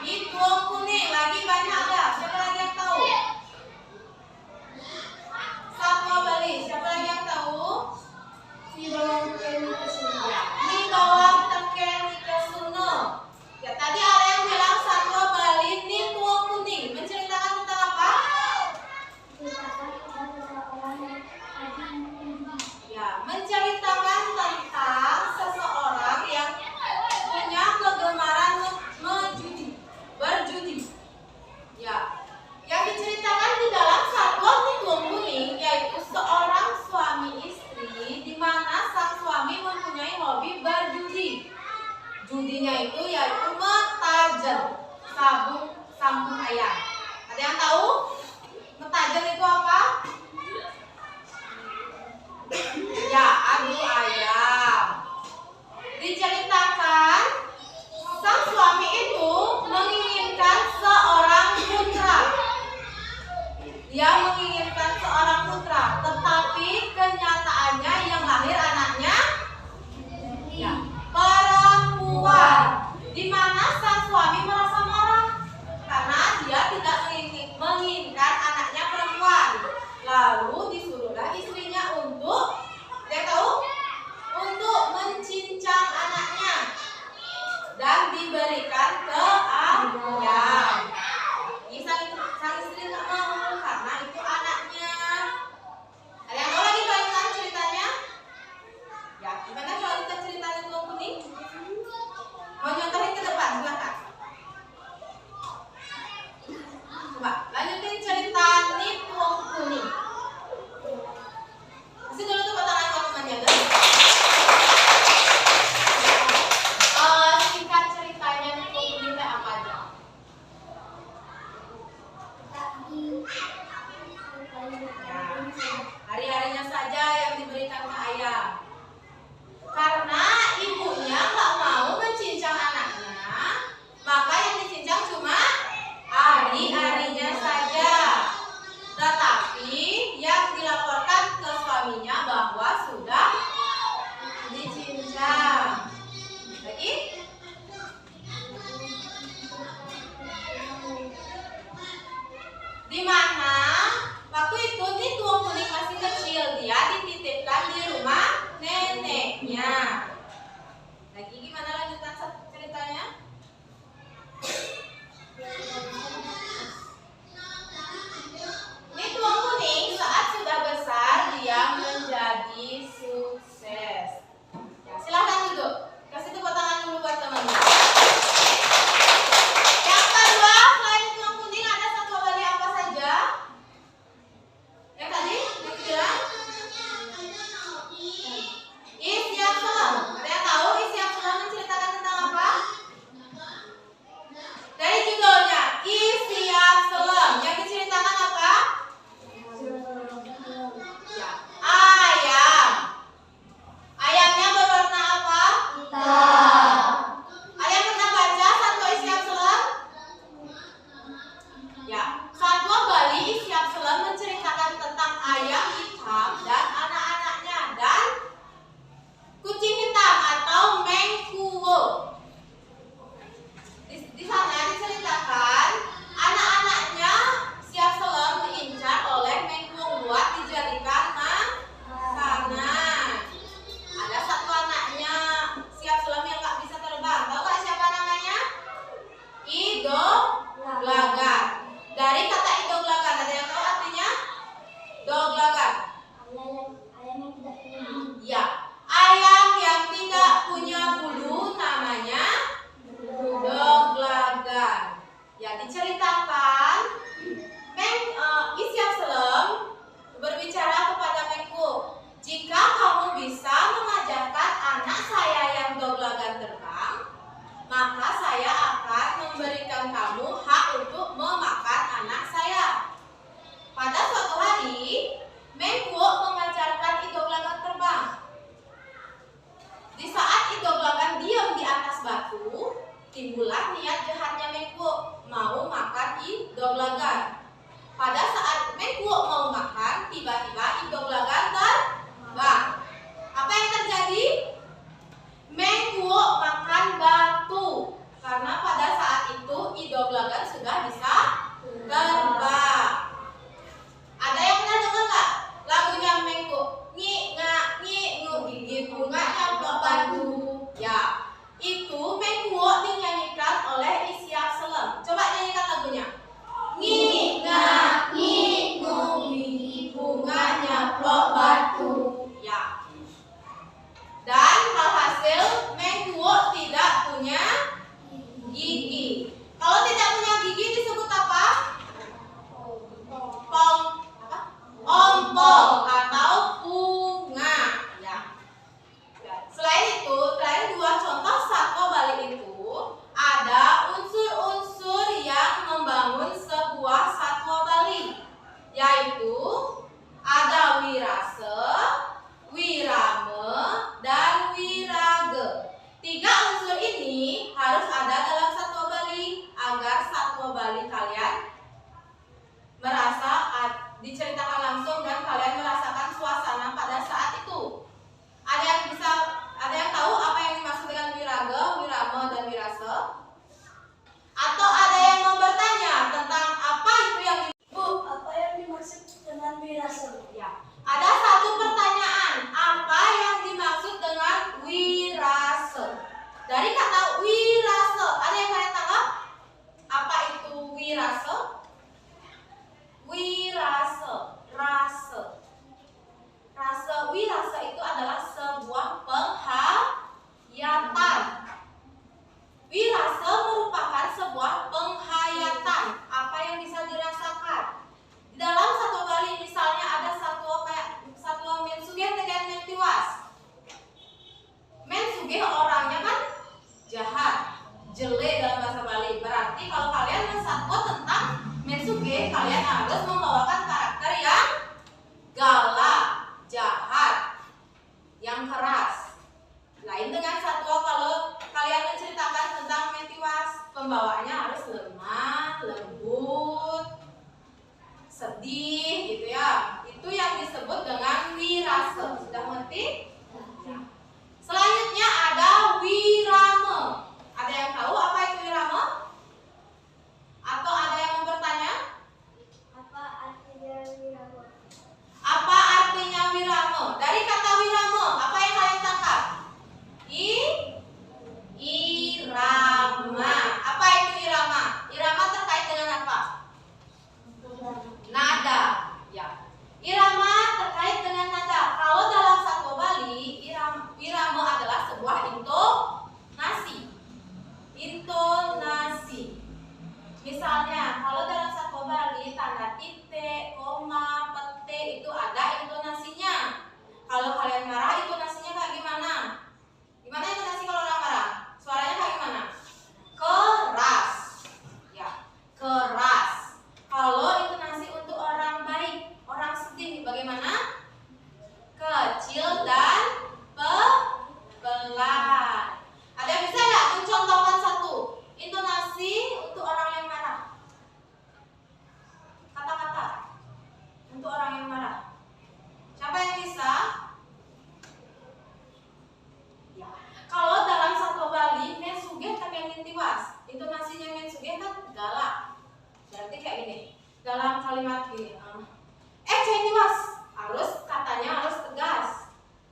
Itu kuning lagi banyak ada. Siapa lagi yang tahu? Satwa Bali. Siapa lagi yang tahu? Di bawah Tekenikesuna. Ya tadi ada yang bilang satwa Bali ini tua kuning. Menceritakan tentang apa? Ya, menceritakan tentang seseorang yang punya kegemaran berjudi. Ya, yang diceritakan di dalam satwa tua kuning yaitu seorang suami istri di mana sang suami mempunyai hobi berjudi. Judinya itu yaitu metajen, sambung ayam. Ada yang tahu? Metajen itu apa? Ya, adu ayam. Diceritakan sang suami itu menginginkan seorang putra. Dia menginginkan seorang putra, tetapi kenyataannya yang lahir anaknya ya, perempuan. Di mana sang suami merasa marah karena dia tidak menginginkan anaknya perempuan. Lalu disuruhlah istrinya untuk, dia tahu, untuk mencincang anaknya dan diberikan ke ayam. Sang istri tak mau karena itu anaknya. Ada yang tahu lagi kelanjutan ceritanya? Ya, gimana kelanjutan ceritanya tua kuning? Mau nyontohin ke depan, silakan. Coba lanjutin cerita nih tua kuning. Kasih dulu tuh tangan teman-temannya, guys. Singkat ceritanya nih tua kuning teh apa aja? Hari-harinya saja yang diberikan ke ayam. Karena ibunya nggak mau mencincang anaknya, maka yang dicincang cuma hari-harinya saja. Tetapi yang dilaporkan ke suaminya bahwa sudah dicincang. Lagi? Di mana waktu itu nih tua kuning masih kecil, dia dititipkan di rumah neneknya. Lagi gimana lanjutan ceritanya? Ini tua kuning saat sudah besar dia menjadi sukses. Ya, silahkan duduk. Kasih tepuk tangan dulu buat teman-teman. Yang kedua, selain tua kuning ada satwa Bali apa saja? Yang tadi bilang Isiap Selam. Ada yang tahu Isiap Selam menceritakan tentang apa? Dari judulnya Isiap Selam. Yang diceritakan apa? Ya, ayam. Ayamnya berwarna apa? Hitam. Ada yang pernah baca satwa Isiap Selam? Ya, satwa Bali Isiap Selam menceritakan tentang ayam hitam dan anak-anaknya dan kucing hitam atau mengkuwo. Di sana diceritakan anak-anaknya Siap Selam diincar oleh mengkuwo buat dijadikan makanan. Ada satu anaknya Siap Selam yang nggak bisa terbang. Tahu nggak siapa namanya? Idoglagan. Dari kata idoglagan, ada yang tahu artinya? Doglagan. Ya, ayam yang tidak punya bulu namanya doglagan. Ya, diceritakan Isiap Selam berbicara kepada Mengku, jika kamu bisa mengajarkan anak saya yang doglagan terbang, maka saya akan memberikan kamu hak untuk memakan anak saya. Pada suatu hari, Mengku mengajarkan idoglagan terbang. Di saat idoglagan diam di atas batu, timbullah niat jahatnya Mengku mau makan idoglagan. Pada saat Mengku mau makan, tiba-tiba idoglagan terbang. Apa yang terjadi? Mengku makan batu karena pada saat itu orangnya harus lemah, lembut, sedih gitu ya. Itu yang disebut dengan wirase. Sudah ngerti? Ya. Selanjutnya ada wirame. Ada yang tahu apa itu wirame? Atau ada yang mau bertanya? Apa artinya wirama? Apa artinya wirame? Dari kata wirame, apa yang kalian tangkap? Irama. Apa itu irama? Irama terkait dengan apa? Nada. Ya. Irama terkait dengan nada. Kalau dalam Satwa Bali, irama adalah sebuah intonasi. Intonasi. Misalnya, kalau dalam Satwa Bali tanda titik, koma, pete itu ada intonasinya. Kalau kalian marah, intonasinya kayak gimana? Gimana intonasi kalau orang marah? Suaranya kayak gimana? Keras. Ya, keras. Kalau intonasi untuk orang baik, orang sedih bagaimana? Kecil dan pelan. Ada yang bisa nggak mencontohkan satu intonasi untuk orang yang marah? Kata-kata untuk orang yang marah. Siapa yang bisa? Ya. Kalau dalam Satwa Bali, men sugih tapi tiwas. Intonasinya men sugih kan galak. Berarti kayak gini. Dalam kalimat gini, cai tiwas. Katanya harus tegas.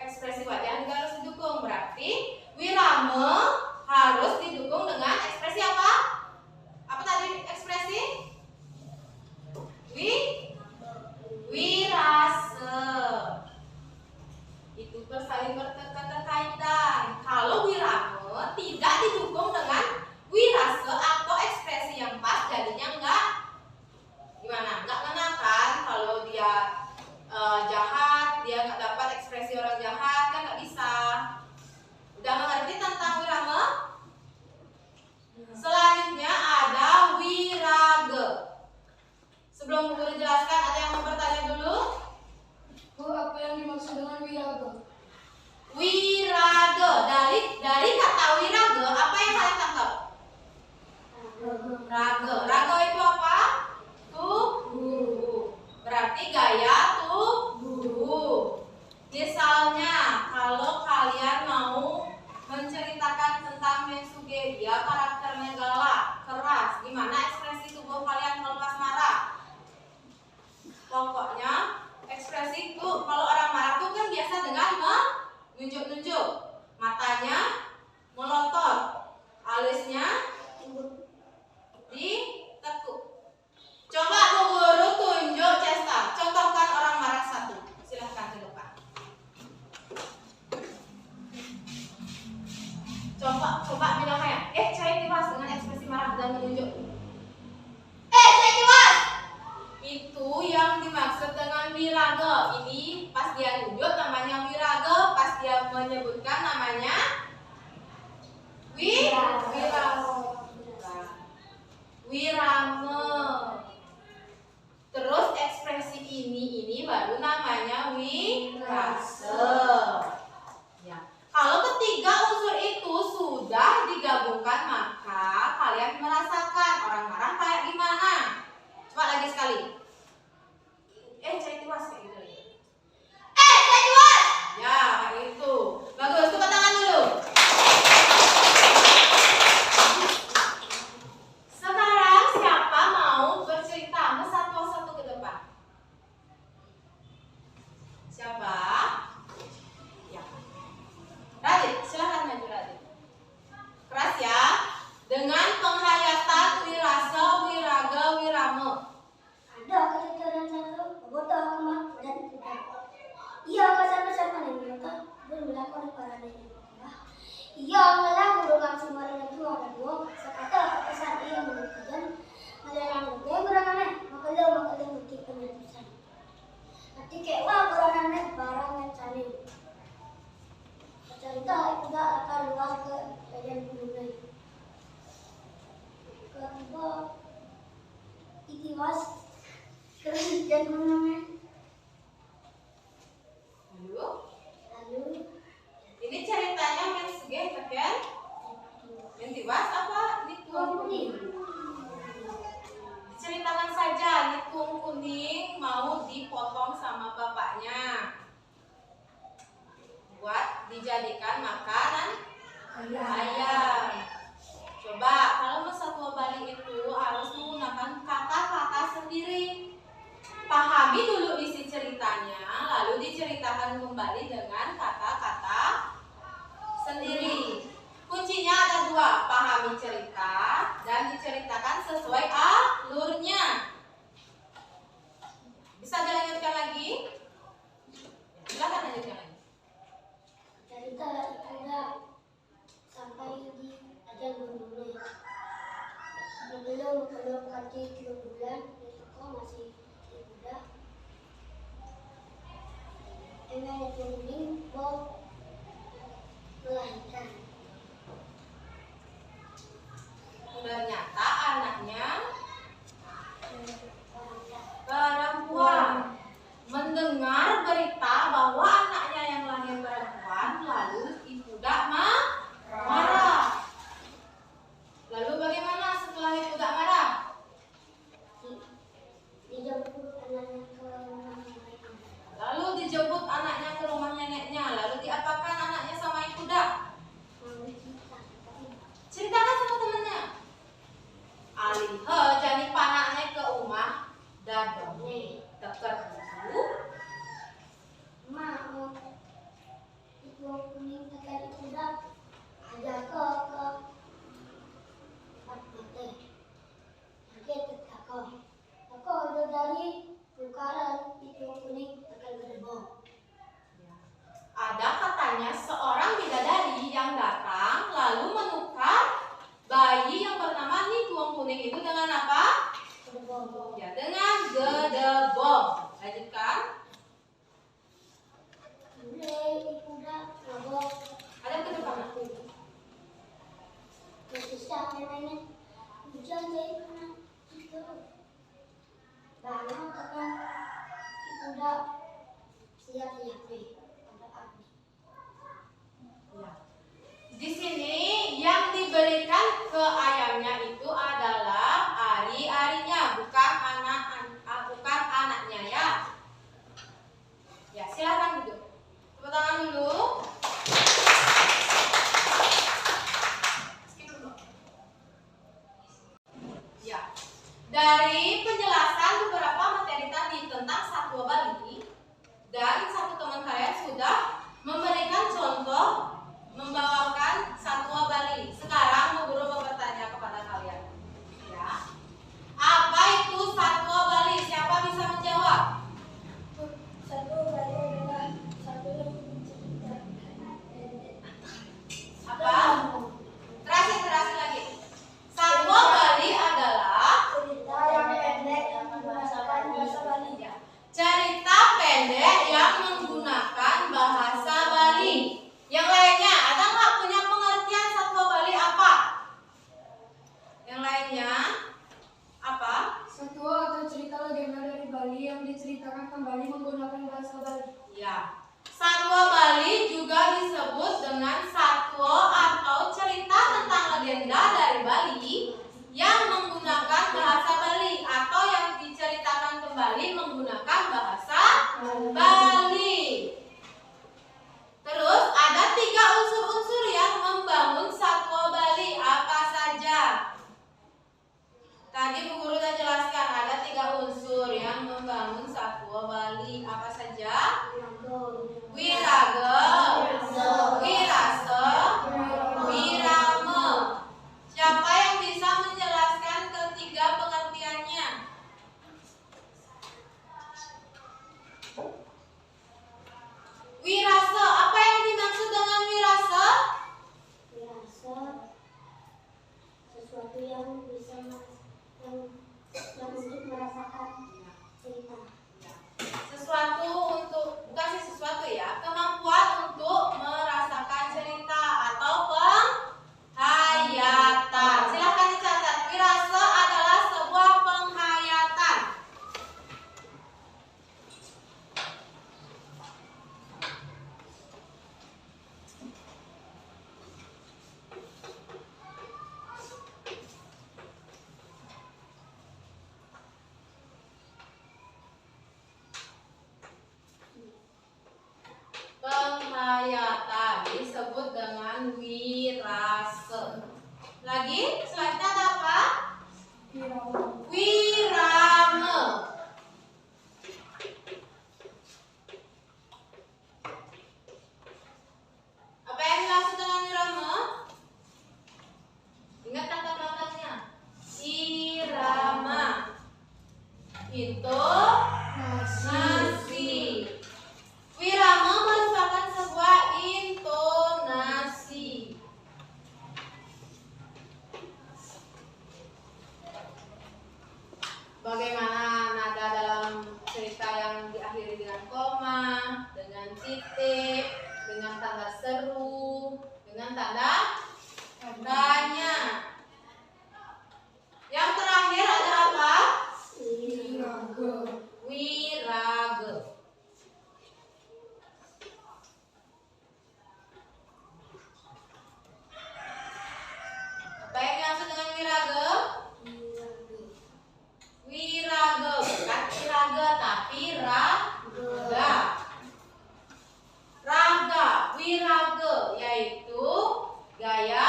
Ekspresi wajah juga harus didukung. Berarti wirame harus didukung dengan ekspresi apa? Apa tadi ekspresi? Wirase. Itu saling berkaitan. Kalau wirame tidak didukung dengan wirase atau ekspresi yang pas, jadinya enggak gimana? Enggak ngena kan? Kalau dia jahat, dia nggak dapat ekspresi orang jahat kan nggak bisa. Udah mengerti tentang wirame? Selanjutnya ada wirage. Sebelum guru jelaskan, ada yang mau bertanya dulu? Bu, apa yang dimaksud dengan wirage? Wirage, dari kata wirage, apa yang kalian tangkap? Rage. Rage itu apa? Tubuh. Berarti gaya tubuh. Misalnya, kalau kalian mau menceritakan tentang Mensuge, dia karakternya galak, keras. Gimana ekspresi tubuh kalian kalau pas marah? Pokoknya ekspresi itu kalau orang marah tuh kan biasa dengan menunjuk-nunjuk, matanya melotot, alisnya ditekuk. Coba Bu Guru tunjuk Cesta, contohkan orang marah satu. Silahkan ke depan. Coba bilang ya, cai tiwas dengan ekspresi marah dan menunjuk. Cai tiwas. Itu yang dimaksud dengan wirage. Ini pas dia nunjuk namanya wirage, pas dia menyebutkan namanya wirame. Terus ekspresi ini baru namanya wirase. Ya. Kalau ketiga unsur itu sudah digabungkan, maka kalian merasakan orang marah kayak gimana. Coba lagi sekali. Cai tiwas kayak gitu. Cai tiwas. Ya, kayak itu. Bagus, tepuk tangan dulu. Sekarang siapa mau bercerita satu-satu ke depan? Siapa? Ya. Radit, silahkan maju Radit. Keras ya. Dengan penghayatan wirase, wirage, wirame. Ada ketentuan satu, botol kemak dan tidak. Ia kesan-kesan paling mereka berlaku para nenek. Ia melah burungan simaran itu ada dua. Sekata kesan ia menunjukkan melalang lebih berangan. Maka mesti penyelesaian. Nanti kewa berangan barang yang saling. Cerita tidak akan luar ke bagian bumi. Kedua, itiwas kerajaan mana? Lalu Ini ceritanya Mensuge kan? Mentiwas apa? Ini Tuan Puni. diceritakan sesuai alurnya. Bisa dilanjutkan lagi? Silakan lanjutkan lagi. Cerita Ibuda sampai di ajang berbulan. Sebelum mendapati 3 bulan, Risiko masih Ibuda. Dengan kuning mau melahirkan. Ternyata anaknya perempuan. Mendengar berita bahwa anaknya yang lahir perempuan, lalu Ibuda marah. Lalu bagaimana setelah Ibuda marah? Dijemput anaknya ke rumah neneknya. Lalu dijemput anaknya ke rumah neneknya. Lalu diapakan anaknya sama Ibuda? Ceritakan sama temannya. Alihe jadi panaknya ke rumah dadone deket dulu. Mau itu kuning tekan Ibuda ada ke tempat mati. Nanti tetako udah dari tukaran itu kuning tekan gerbong. Ada katanya seorang bidadari yang datang lalu menukar bayi yang bernama Nituang Kuning itu dengan apa? Gerbong. Ya, dengan gedebong. Lanjutkan. Mulai Ibuda ngabok. Ada ke depan. Bersisa memangnya hujan jadi kena itu. Bangun tekan Ibuda siap-siap deh. Ya. Di sini yang diberikan ke ayamnya itu adalah ari-arinya, bukan anaknya ya. Ya, silakan duduk. Tepuk tangan dulu. Skip dulu. Ya. Dari penjelasan beberapa materi tadi tentang satwa Bali dan satu teman kalian sudah memberikan contoh membawakan satwa Bali. Sekarang Bu Guru mau bertanya kepada kalian. Ya. Apa itu satwa Bali? Siapa bisa menjawab? Satu Bali adalah satu yang cerita. Apa? Terakhir lagi. Satwa Bali adalah Cerita yang pendek yang menggunakan bahasa Bali. ya, cerita pendek yang menggunakan bahasa Bali. Yang lainnya, ada nggak punya pengertian satwa Bali apa? Yang lainnya apa? Satwa atau cerita legenda dari Bali yang diceritakan kembali menggunakan bahasa Bali. Ya, satwa Bali juga disebut dengan satwa atau cerita tentang legenda dari Bali yang menggunakan bahasa Bali atau yang diceritakan kembali menggunakan bahasa Bali. Terus ada 3 unsur-unsur yang membangun satwa Bali. Apa saja? Tadi Bu Guru sudah jelaskan ada 3 unsur yang membangun satwa Bali. Apa saja? Wirage, wirase, wirame. Siapa yang bisa menjelaskan ketiga pengertiannya? Wirase, apa yang dimaksud dengan wirase? Merasa sesuatu yang bisa yang untuk merasakan cerita. Sesuatu untuk, bukan sih sesuatu ya, kemampuan untuk merasakan cerita atau penghayatan. Silahkan dicatat, wirase adalah sebuah penghayatan. Penghayatan disebut dengan wirase. Lagi, selanjutnya ada apa? Wirame. Apa yang dimaksud dengan wirame? Ingat kata belakangnya. Itu nasi. Wirama merupakan sebuah intonasi. Bagaimana nada dalam cerita yang diakhiri dengan koma, dengan titik, dengan tanda seru, dengan tanda tanya. Yang terakhir ada apa? Wiraga. Wirage. Apa yang dimaksud dengan wirage? Wirage, bukan iraga tapi raga. Raga, wirage yaitu gaya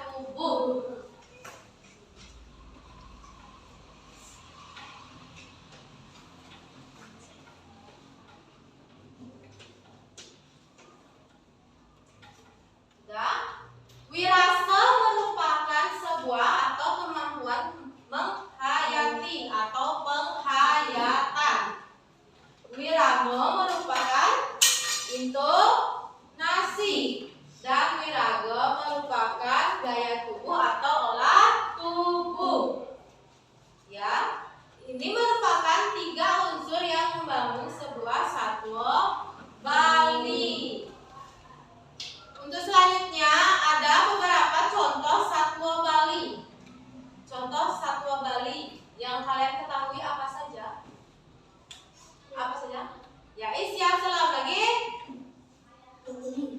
tubuh. Wirasa merupakan sebuah atau kemampuan menghayati atau penghayatan. Wirama merupakan intonasi dan wiraga merupakan gaya tubuh atau olah tubuh. Ya, ini merupakan 3 unsur yang membangun sebuah satwa Bali. Untuk selanjutnya ada beberapa contoh satwa Bali. Contoh satwa Bali yang kalian ketahui apa saja? Apa saja? Ya, siap selam lagi.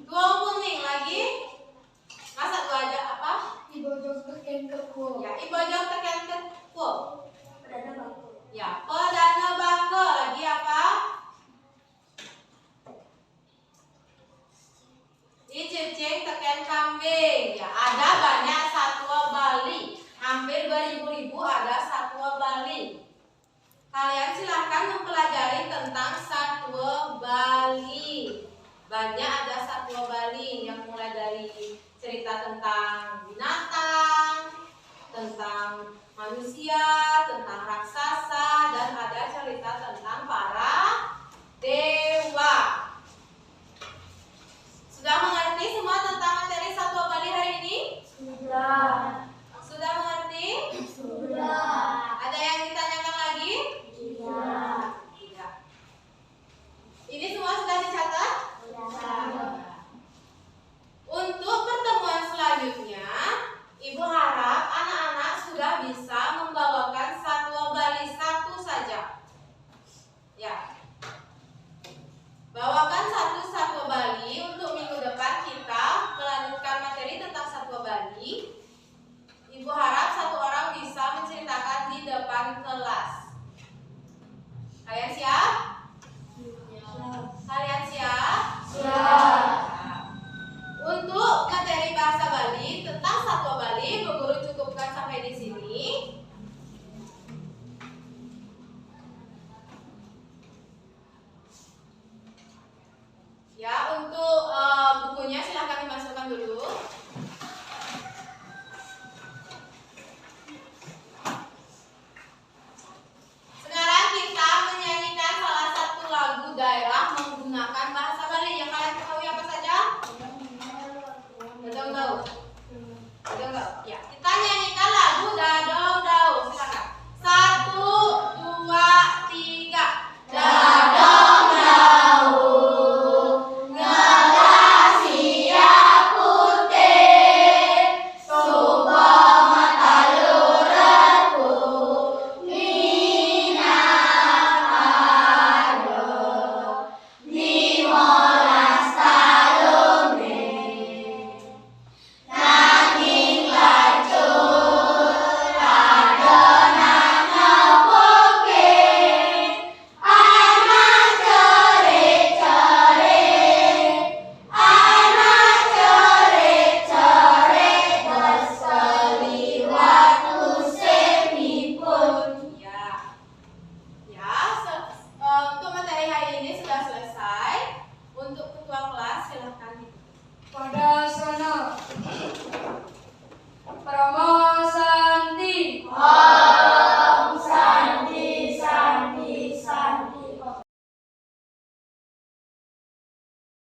Tuang kuning lagi. Masa dua aja apa? Ibojok teken keko. Ya, ibojok teken keko. Ya, pedana baka lagi apa? Iceceng teken kambing. Ya, ada banyak satwa Bali. Hampir beribu-ribu ada satwa Bali. Kalian silahkan mempelajari tentang satwa Bali. Banyak ada satwa Bali yang mulai dari cerita tentang